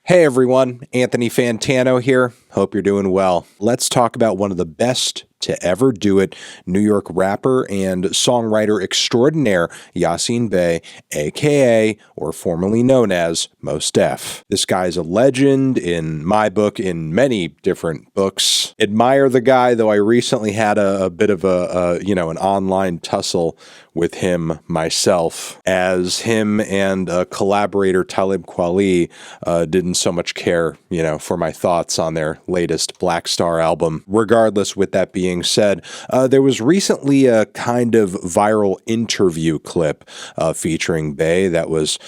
Hey everyone, Anthony Fantano here. Hope you're doing well. Let's talk about one of the best to ever do it, New York rapper and songwriter extraordinaire Yasiin Bey, aka, or formerly known as, Mos Def. This guy's a legend in my book, in many different books. Admire the guy, though I recently had a bit of an online tussle with him myself, as him and collaborator Talib Kweli didn't so much care, for my thoughts on their latest Black Star album. Regardless, with that being said, there was recently a kind of viral interview clip featuring Bey that was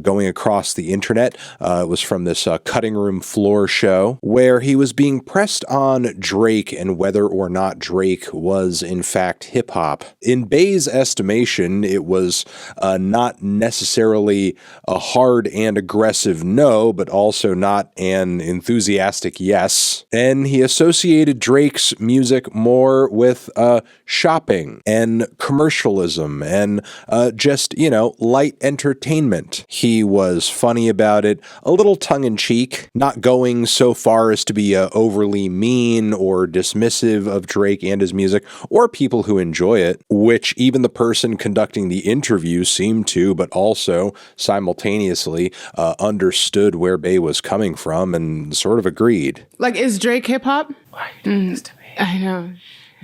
going across the internet. It was from this cutting room floor show where he was being pressed on Drake and whether or not Drake was in fact hip hop. In Bey's estimation, it was not necessarily a hard and aggressive no, but also not an enthusiastic yes. And he associated Drake's music more with shopping and commercialism and just, light entertainment. He was funny about it, a little tongue-in-cheek, not going so far as to be overly mean or dismissive of Drake and his music, or people who enjoy it, which even the person conducting the interview seemed to, but also simultaneously understood where Bey was coming from and sort of agreed. Like, is Drake hip-hop? Why are you doing this to me? I know.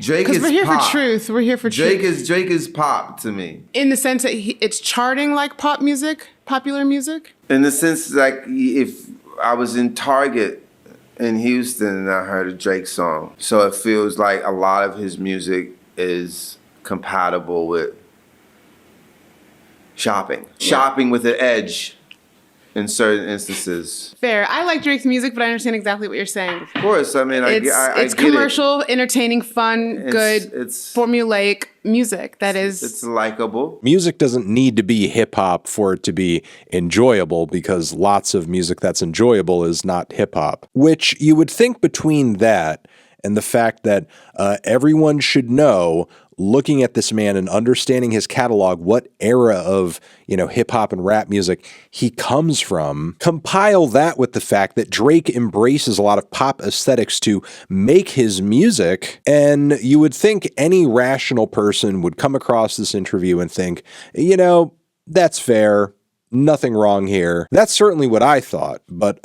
Drake is we're here pop. for truth. We're here for Drake truth. Drake is pop to me. In the sense that it's charting like pop music, popular music? In the sense, like, if I was in Target in Houston and I heard a Drake song, so it feels like a lot of his music is compatible with shopping. Yeah. Shopping with an edge in certain instances. Fair. I like Drake's music, but I understand exactly what you're saying. Of course. I mean, it's commercial, entertaining, fun, good, formulaic music that is... It's likable. Music doesn't need to be hip-hop for it to be enjoyable, because lots of music that's enjoyable is not hip-hop. Which you would think between that and the fact that everyone should know, looking at this man and understanding his catalog, what era of, hip-hop and rap music he comes from, compile that with the fact that Drake embraces a lot of pop aesthetics to make his music, and you would think any rational person would come across this interview and think, that's fair, nothing wrong here. That's certainly what I thought, but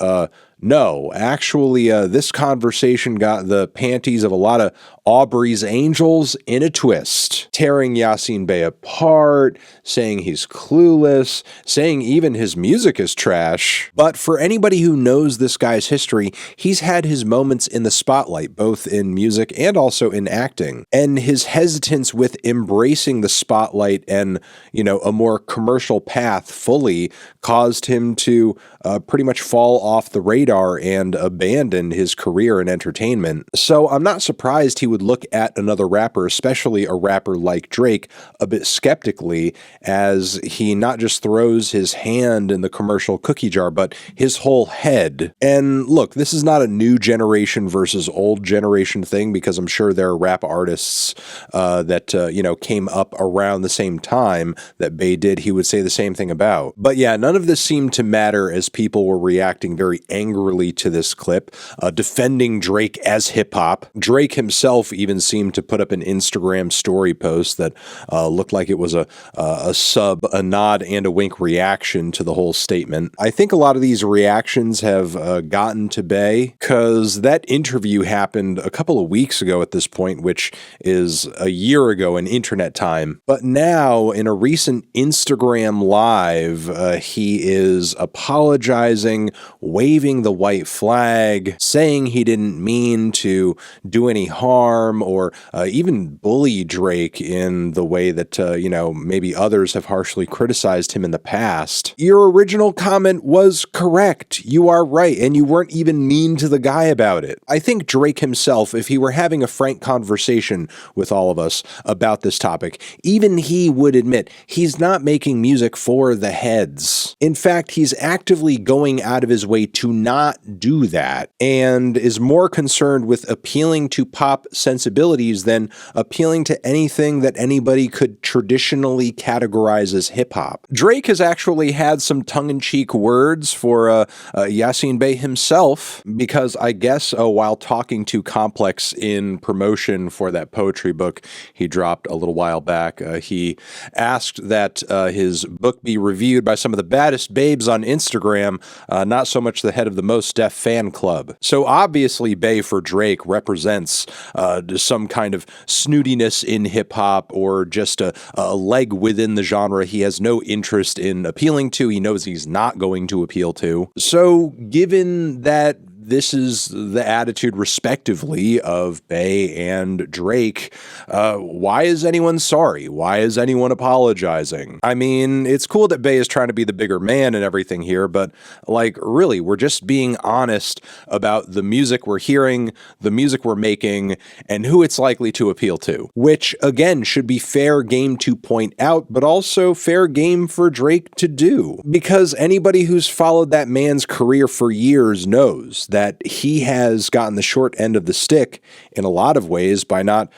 no, actually, this conversation got the panties of a lot of Aubrey's Angels in a twist, tearing Yasiin Bey apart, saying he's clueless, saying even his music is trash. But for anybody who knows this guy's history, he's had his moments in the spotlight, both in music and also in acting. And his hesitance with embracing the spotlight and, a more commercial path fully caused him to pretty much fall off the radar and abandon his career in entertainment. So I'm not surprised he would look at another rapper, especially a rapper like Drake, a bit skeptically, as he not just throws his hand in the commercial cookie jar, but his whole head. And look, this is not a new generation versus old generation thing, because I'm sure there are rap artists that, came up around the same time that Bey did, he would say the same thing about. But yeah, none of this seemed to matter as people were reacting very angrily to this clip, defending Drake as hip-hop. Drake himself even seemed to put up an Instagram story post that looked like it was a nod and a wink reaction to the whole statement. I think a lot of these reactions have gotten to Bey, because that interview happened a couple of weeks ago at this point, which is a year ago in internet time. But now, in a recent Instagram live, he is apologizing, waving the white flag, saying he didn't mean to do any harm or even bully Drake in the way that, maybe others have harshly criticized him in the past. Your original comment was correct. You are right, and you weren't even mean to the guy about it. I think Drake himself, if he were having a frank conversation with all of us about this topic, even he would admit he's not making music for the heads. In fact, he's actively going out of his way to not not do that and is more concerned with appealing to pop sensibilities than appealing to anything that anybody could traditionally categorize as hip-hop. Drake has actually had some tongue-in-cheek words for Yasiin Bey himself, because I guess while talking to Complex in promotion for that poetry book he dropped a little while back, he asked that his book be reviewed by some of the baddest babes on Instagram, not so much the head of the Mos Def fan club. So obviously Bey for Drake represents some kind of snootiness in hip-hop, or just a leg within the genre he has no interest in appealing to, he knows he's not going to appeal to. So given that this is the attitude, respectively, of Bey and Drake, why is anyone sorry? Why is anyone apologizing? I mean, it's cool that Bey is trying to be the bigger man and everything here, but, like, really, we're just being honest about the music we're hearing, the music we're making, and who it's likely to appeal to. Which, again, should be fair game to point out, but also fair game for Drake to do. Because anybody who's followed that man's career for years knows that he has gotten the short end of the stick in a lot of ways by not,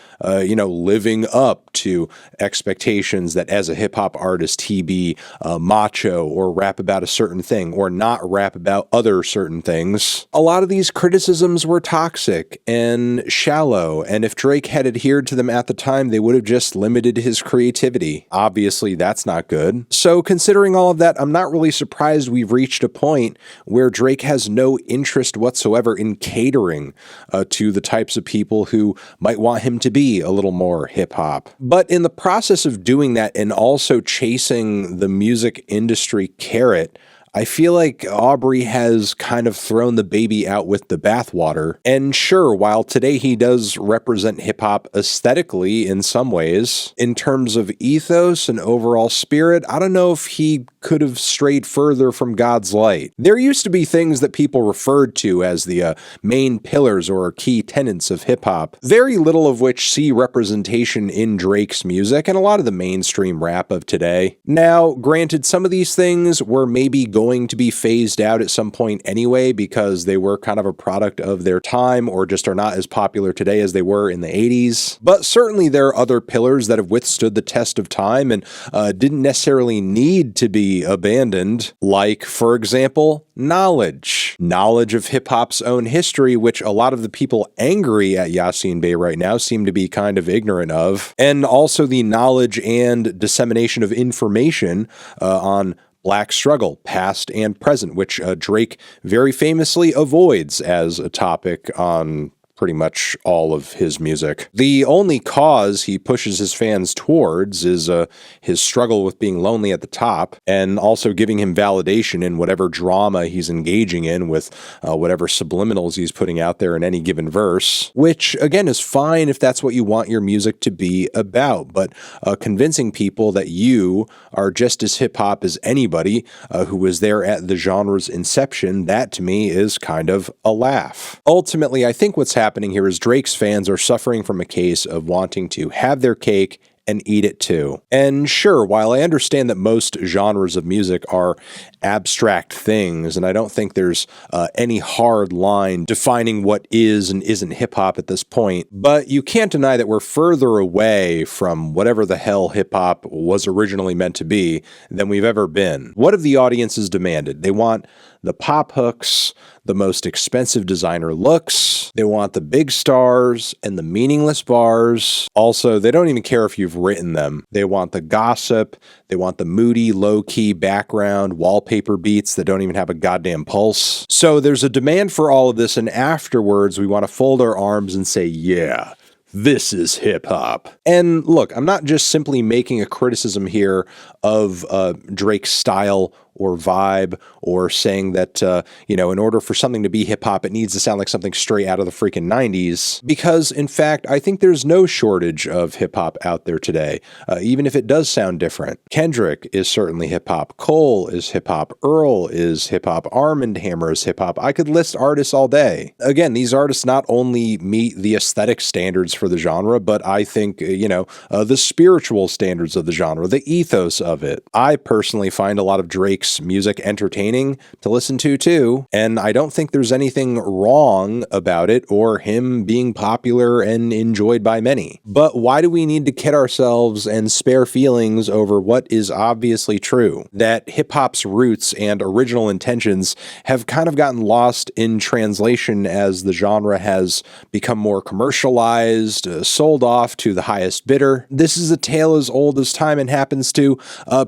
living up to expectations that as a hip-hop artist he be macho or rap about a certain thing or not rap about other certain things. A lot of these criticisms were toxic and shallow, and if Drake had adhered to them at the time, they would have just limited his creativity. Obviously, that's not good. So considering all of that, I'm not really surprised we've reached a point where Drake has no interest whatsoever in catering to the types of people who might want him to be a little more hip-hop. But in the process of doing that and also chasing the music industry carrot, I feel like Aubrey has kind of thrown the baby out with the bathwater. And sure, while today he does represent hip-hop aesthetically in some ways, in terms of ethos and overall spirit, I don't know if he could have strayed further from God's light. There used to be things that people referred to as the main pillars or key tenets of hip-hop, very little of which see representation in Drake's music and a lot of the mainstream rap of today. Now, granted, some of these things were maybe going to be phased out at some point anyway because they were kind of a product of their time or just are not as popular today as they were in the 80s. But certainly there are other pillars that have withstood the test of time and didn't necessarily need to be abandoned, like, for example, knowledge. Knowledge of hip-hop's own history, which a lot of the people angry at Yasiin Bey right now seem to be kind of ignorant of, and also the knowledge and dissemination of information on Black struggle, past and present, which Drake very famously avoids as a topic on pretty much all of his music. The only cause he pushes his fans towards is his struggle with being lonely at the top, and also giving him validation in whatever drama he's engaging in with whatever subliminals he's putting out there in any given verse, which again is fine if that's what you want your music to be about, but convincing people that you are just as hip-hop as anybody who was there at the genre's inception, that to me is kind of a laugh. Ultimately, I think what's happening here is Drake's fans are suffering from a case of wanting to have their cake and eat it too. And sure, while I understand that most genres of music are abstract things, and I don't think there's any hard line defining what is and isn't hip-hop at this point, but you can't deny that we're further away from whatever the hell hip-hop was originally meant to be than we've ever been. What have the audiences demanded? They want the pop hooks, the most expensive designer looks, they want the big stars and the meaningless bars. Also, they don't even care if you've written them. They want the gossip, they want the moody, low-key background, wallpaper beats that don't even have a goddamn pulse. So there's a demand for all of this, and afterwards we want to fold our arms and say, yeah, this is hip-hop. And look, I'm not just simply making a criticism here of Drake's style or vibe, or saying that, in order for something to be hip-hop, it needs to sound like something straight out of the freaking 90s. Because, in fact, I think there's no shortage of hip-hop out there today, even if it does sound different. Kendrick is certainly hip-hop. Cole is hip-hop. Earl is hip-hop. Armand Hammer is hip-hop. I could list artists all day. Again, these artists not only meet the aesthetic standards for the genre, but I think, the spiritual standards of the genre, the ethos of it. I personally find a lot of Drake's makes music entertaining to listen to too, and I don't think there's anything wrong about it or him being popular and enjoyed by many. But why do we need to kid ourselves and spare feelings over what is obviously true? That hip-hop's roots and original intentions have kind of gotten lost in translation as the genre has become more commercialized, sold off to the highest bidder. This is a tale as old as time and happens to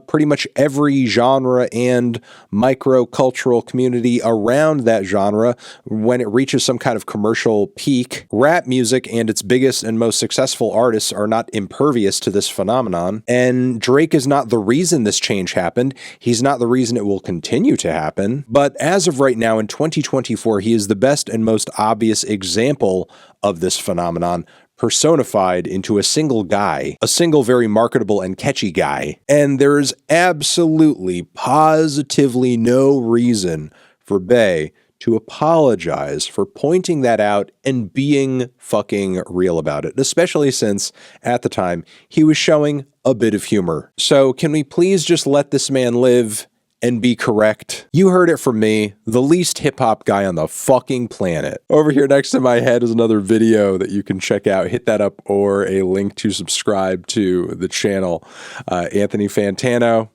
pretty much every genre and micro-cultural community around that genre when it reaches some kind of commercial peak. Rap music and its biggest and most successful artists are not impervious to this phenomenon, and Drake is not the reason this change happened. He's not the reason it will continue to happen. But as of right now in 2024, he is the best and most obvious example of this phenomenon, personified into a single guy, a single very marketable and catchy guy. And there is absolutely, positively no reason for Bey to apologize for pointing that out and being fucking real about it, especially since, at the time, he was showing a bit of humor. So can we please just let this man live and be correct? You heard it from me, the least hip-hop guy on the fucking planet. Over here next to my head is another video that you can check out. Hit that up, or a link to subscribe to the channel. Anthony Fantano,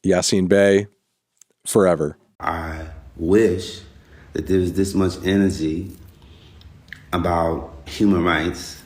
Yasiin Bey, forever. I wish that there was this much energy about human rights